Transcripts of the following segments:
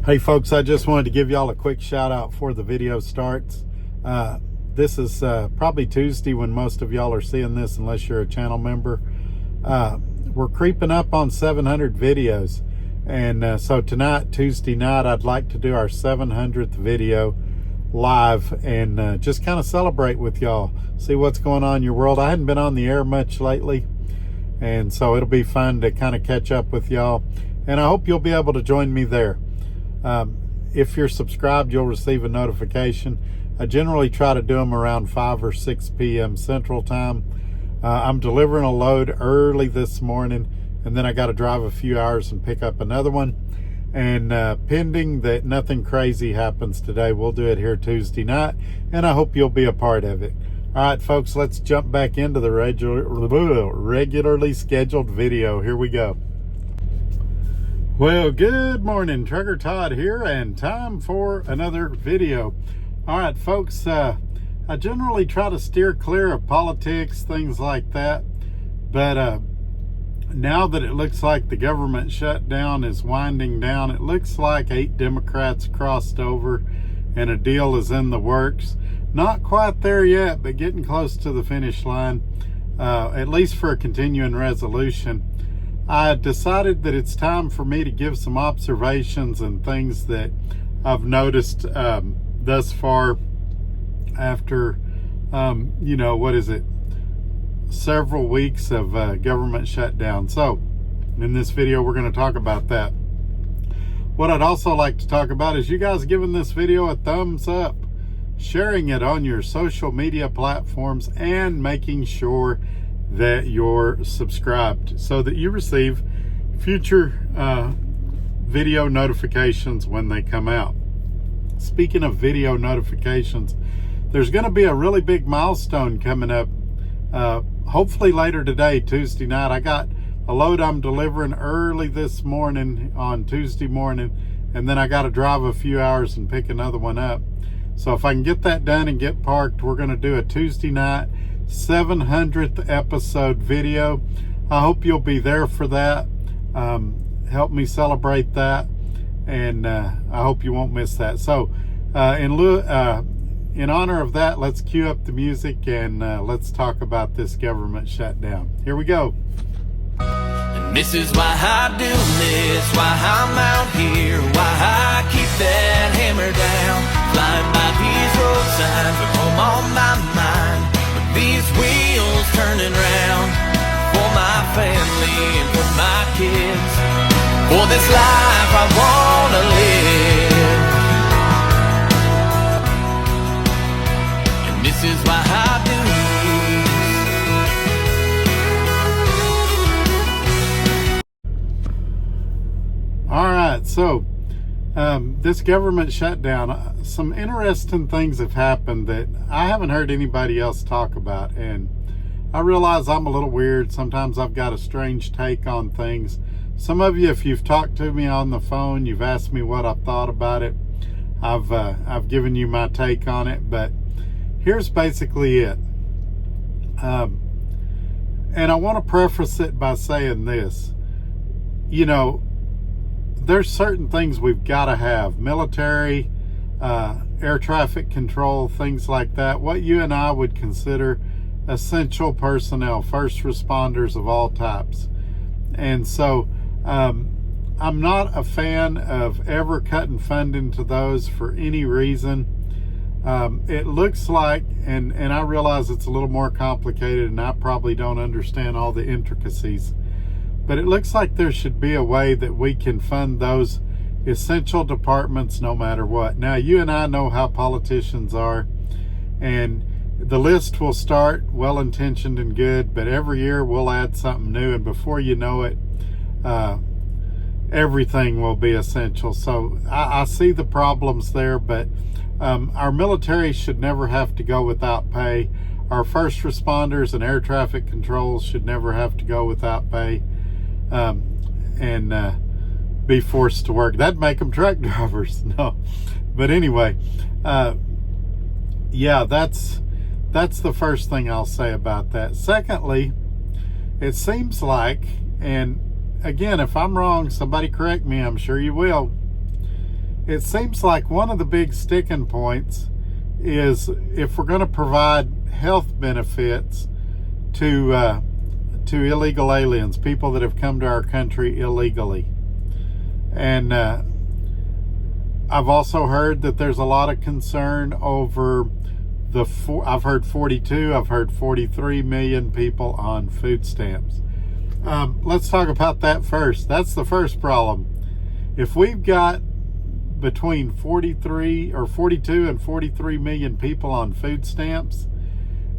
Hey folks, I just wanted to give y'all a quick shout out before the video starts. This is probably Tuesday when most of y'all are seeing this, unless you're a channel member. We're creeping up on 700 videos, and so tonight, Tuesday night, I'd like to do our 700th video live and just kind of celebrate with y'all, see what's going on in your world. I hadn't been on the air much lately, and so it'll be fun to kind of catch up with y'all, and I hope you'll be able to join me there. If you're subscribed, you'll receive a notification. I generally try to do them around 5 or 6 p.m. Central Time. I'm delivering a load early this morning, and then I got to drive a few hours and pick up another one. And pending that nothing crazy happens today, we'll do it here Tuesday night, and I hope you'll be a part of it. All right, folks, let's jump back into the regularly scheduled video. Here we go. Well, good morning, Trucker Todd here, and time for another video. All right, folks, I generally try to steer clear of politics, things like that, but now that it looks like the government shutdown is winding down, it looks like 8 Democrats crossed over and a deal is in the works. Not quite there yet, but getting close to the finish line, at least for a continuing resolution. I decided that it's time for me to give some observations and things that I've noticed thus far after, several weeks of government shutdown. So in this video, we're going to talk about that. What I'd also like to talk about is you guys giving this video a thumbs up, sharing it on your social media platforms, and making sure that you're subscribed so that you receive future video notifications when they come out. Speaking of video notifications, there's going to be a really big milestone coming up hopefully later today, Tuesday night. I got a load I'm delivering early this morning on Tuesday morning, and then I got to drive a few hours and pick another one up. So if I can get that done and get parked, we're going to do a Tuesday night 700th episode video. I hope you'll be there for that. Help me celebrate that, and I hope you won't miss that. So in honor of that, let's cue up the music and let's talk about this government shutdown. Here we go. And this is why I do this, why I'm out here, why I keep that hammer down, flying by these road signs with home on my mind. These wheels turning round for my family and for my kids, for this life I wanna live. And this is why I do this. All right, so this government shutdown, some interesting things have happened that I haven't heard anybody else talk about, and I realize I'm a little weird. Sometimes I've got a strange take on things. Some of you, if you've talked to me on the phone, you've asked me what I thought about it. I've given you my take on it, but here's basically it. And I want to preface it by saying this. There's certain things we've got to have. Military, air traffic control, things like that. What you and I would consider essential personnel, first responders of all types. And so I'm not a fan of ever cutting funding to those for any reason. It looks like, and I realize it's a little more complicated, and I probably don't understand all the intricacies, but it looks like there should be a way that we can fund those essential departments no matter what. Now, you and I know how politicians are, and the list will start well-intentioned and good, but every year we'll add something new, and before you know it, everything will be essential. So I see the problems there, but our military should never have to go without pay. Our first responders and air traffic controls should never have to go without pay. And be forced to work. That'd make them truck drivers. No, but anyway, yeah, that's the first thing I'll say about that. Secondly, it seems like, and again, if I'm wrong, somebody correct me, I'm sure you will. it seems like one of the big sticking points is if we're going to provide health benefits to illegal aliens, people that have come to our country illegally. And I've also heard that there's a lot of concern over I've heard 42, I've heard 43 million people on food stamps. Let's talk about that first. That's the first problem. If we've got between 42 and 43 million people on food stamps,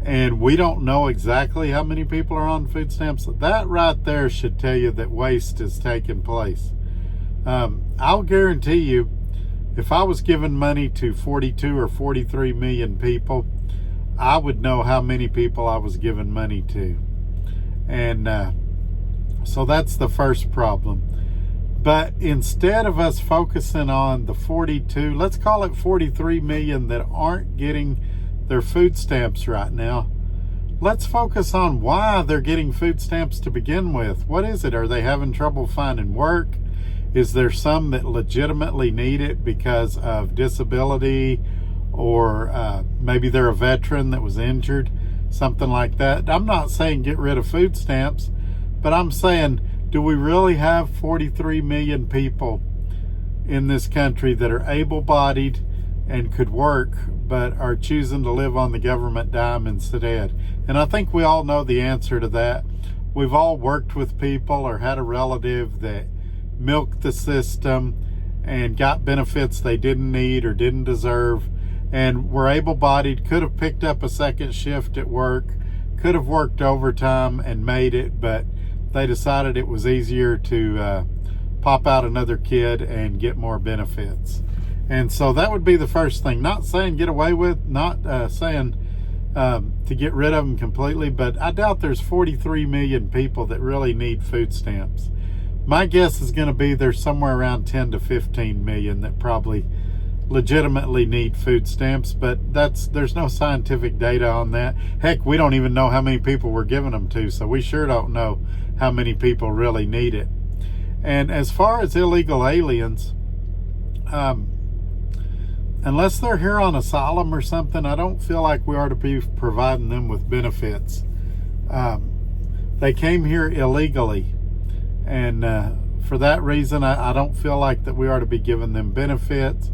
and we don't know exactly how many people are on food stamps, that right there should tell you that waste is taking place. I'll guarantee you, if I was giving money to 42 or 43 million people, I would know how many people I was giving money to. And so that's the first problem. But instead of us focusing on the 42, let's call it 43 million that aren't getting their food stamps right now, let's focus on why they're getting food stamps to begin with. What is it? Are they having trouble finding work? Is there some that legitimately need it because of disability, or maybe they're a veteran that was injured, something like that? I'm not saying get rid of food stamps, but I'm saying, do we really have 43 million people in this country that are able-bodied and could work, but are choosing to live on the government dime instead? And I think we all know the answer to that. We've all worked with people or had a relative that milked the system and got benefits they didn't need or didn't deserve, and were able-bodied, could have picked up a second shift at work, could have worked overtime and made it, but they decided it was easier to pop out another kid and get more benefits. And so that would be the first thing. Not saying get away with, not saying to get rid of them completely, but I doubt there's 43 million people that really need food stamps. My guess is going to be there's somewhere around 10 to 15 million that probably legitimately need food stamps, but there's no scientific data on that. Heck, we don't even know how many people we're giving them to, so we sure don't know how many people really need it. And as far as illegal aliens, unless they're here on asylum or something, I don't feel like we ought to be providing them with benefits. They came here illegally, and for that reason, I don't feel like that we ought to be giving them benefits.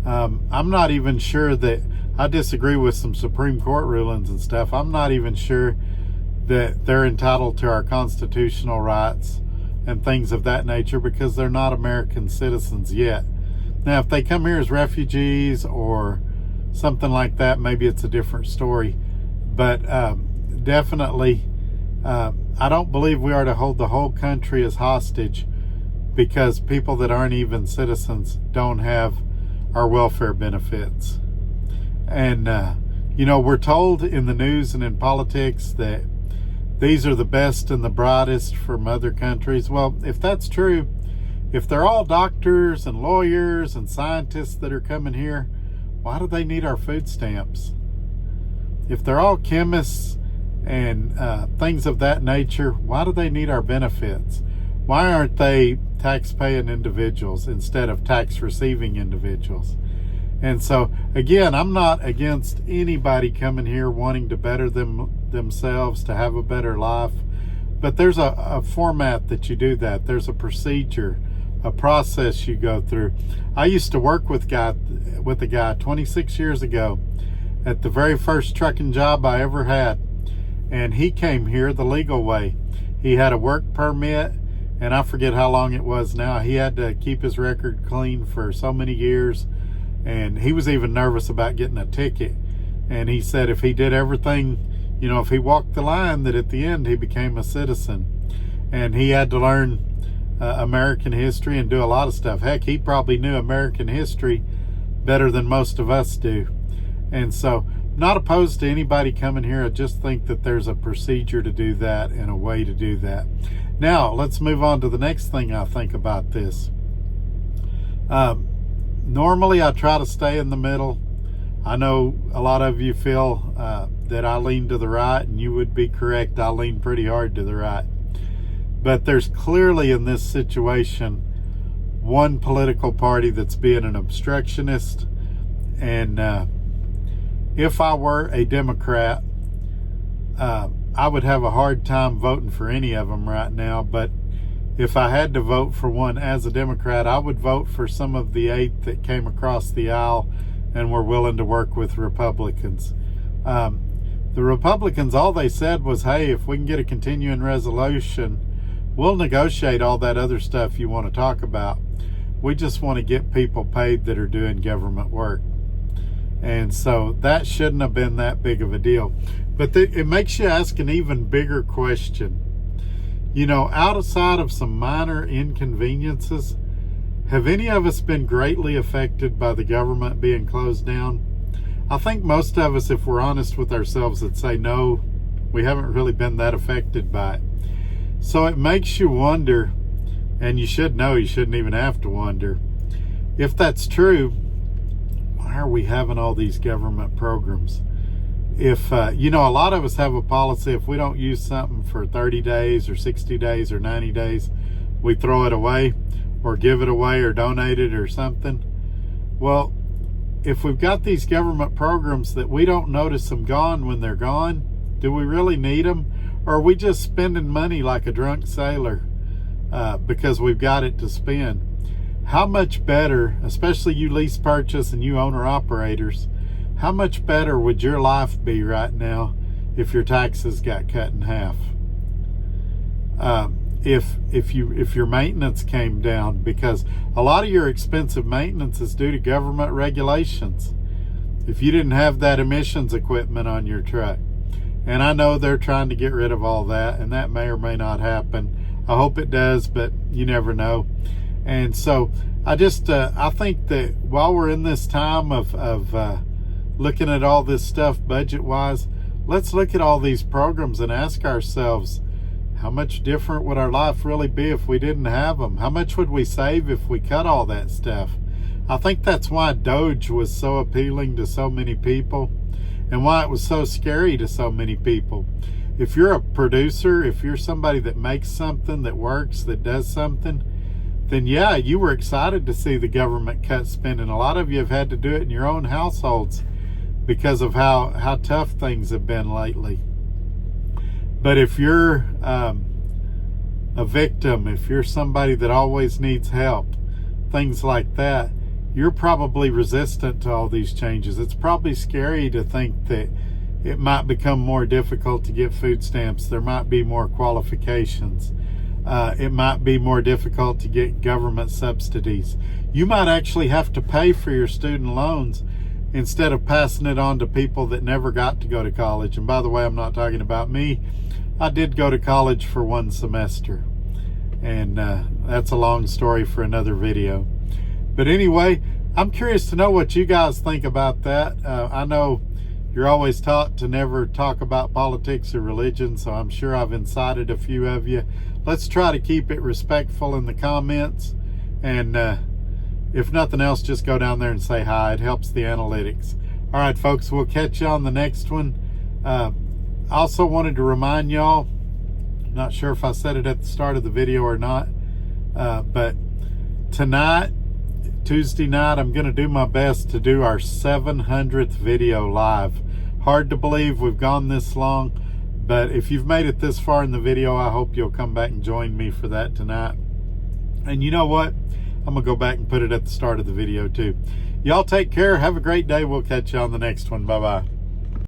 I'm not even sure that, I disagree with some Supreme Court rulings and stuff. I'm not even sure that they're entitled to our constitutional rights and things of that nature, because they're not American citizens yet. Now, if they come here as refugees or something like that, maybe it's a different story. But definitely, I don't believe we are to hold the whole country as hostage because people that aren't even citizens don't have our welfare benefits. And, we're told in the news and in politics that these are the best and the brightest from other countries. Well, if that's true, if they're all doctors and lawyers and scientists that are coming here, why do they need our food stamps? If they're all chemists and things of that nature, why do they need our benefits? Why aren't they tax-paying individuals instead of tax-receiving individuals? And so, again, I'm not against anybody coming here wanting to better themselves, to have a better life. But there's a format that you do that. There's a procedure, a process you go through. I used to work with a guy 26 years ago at the very first trucking job I ever had. And he came here the legal way. He had a work permit, and I forget how long it was now. He had to keep his record clean for so many years. And he was even nervous about getting a ticket. And he said if he did everything, if he walked the line, that at the end he became a citizen. And he had to learn American history and do a lot of stuff. Heck, he probably knew American history better than most of us do. And so, not opposed to anybody coming here. I just think that there's a procedure to do that and a way to do that. Now, let's move on to the next thing I think about this. Normally, I try to stay in the middle. I know a lot of you feel that I lean to the right, and you would be correct. I lean pretty hard to the right. But there's clearly in this situation one political party that's being an obstructionist. And if I were a Democrat, I would have a hard time voting for any of them right now. But if I had to vote for one as a Democrat, I would vote for some of the 8 that came across the aisle and were willing to work with Republicans. The Republicans, all they said was, hey, if we can get a continuing resolution, we'll negotiate all that other stuff you want to talk about. We just want to get people paid that are doing government work. And so that shouldn't have been that big of a deal. But it makes you ask an even bigger question. You know, outside of some minor inconveniences, have any of us been greatly affected by the government being closed down? I think most of us, if we're honest with ourselves, would say no, we haven't really been that affected by it. So it makes you wonder, and you should know, you shouldn't even have to wonder, if that's true, why are we having all these government programs? If, you know, a lot of us have a policy, if we don't use something for 30 days or 60 days or 90 days, we throw it away or give it away or donate it or something. Well, if we've got these government programs that we don't notice them gone when they're gone, do we really need them? Or are we just spending money like a drunk sailor because we've got it to spend? How much better, especially you lease purchase and you owner-operators, how much better would your life be right now if your taxes got cut in half? If your maintenance came down, because a lot of your expensive maintenance is due to government regulations. If you didn't have that emissions equipment on your truck, and I know they're trying to get rid of all that, and that may or may not happen. I hope it does, but you never know. And so I just I think that while we're in this time of looking at all this stuff budget-wise, let's look at all these programs and ask ourselves, how much different would our life really be if we didn't have them? How much would we save if we cut all that stuff? I think that's why Doge was so appealing to so many people and why it was so scary to so many people. If you're a producer, if you're somebody that makes something, that works, that does something, then yeah, you were excited to see the government cut spending. A lot of you have had to do it in your own households because of how tough things have been lately. But if you're a victim, if you're somebody that always needs help, things like that, you're probably resistant to all these changes. It's probably scary to think that it might become more difficult to get food stamps. There might be more qualifications. It might be more difficult to get government subsidies. You might actually have to pay for your student loans instead of passing it on to people that never got to go to college. And by the way, I'm not talking about me. I did go to college for 1 semester. And that's a long story for another video. But anyway, I'm curious to know what you guys think about that. I know you're always taught to never talk about politics or religion, so I'm sure I've incited a few of you. Let's try to keep it respectful in the comments. And if nothing else, just go down there and say hi. It helps the analytics. All right, folks, we'll catch you on the next one. I also wanted to remind y'all, not sure if I said it at the start of the video or not, but tonight, Tuesday night, I'm going to do my best to do our 700th video live. Hard to believe we've gone this long, but if you've made it this far in the video, I hope you'll come back and join me for that tonight. And you know what? I'm going to go back and put it at the start of the video too. Y'all take care. Have a great day. We'll catch you on the next one. Bye-bye.